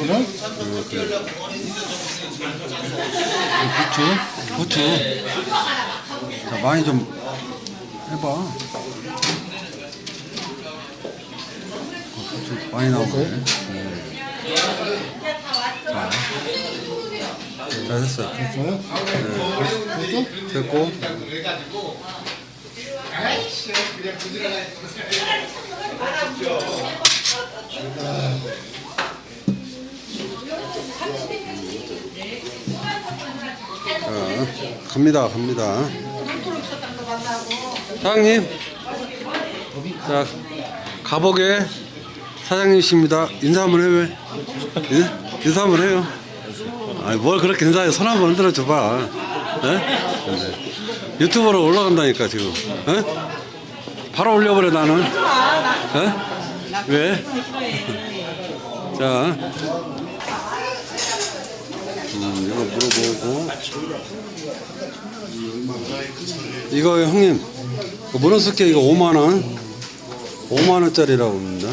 그래? 부추. 자, 많이 좀 해봐. 부추 많이 나오네. 자, 됐어요. 됐어요? 됐어? 됐고. 자, 갑니다. 사장님, 자, 가복의 사장님이십니다. 인사 한번 해요. 예? 인사 한번 해요. 아니, 뭘 그렇게 인사해. 손 한번 흔들어 줘봐. 예? 유튜브로 올라간다니까, 지금. 예? 바로 올려버려, 나는. 예? 왜? 자, 이거 물어보고. 이거 형님, 문어숙회 이거 5만원. 5만원짜리라고 합니다.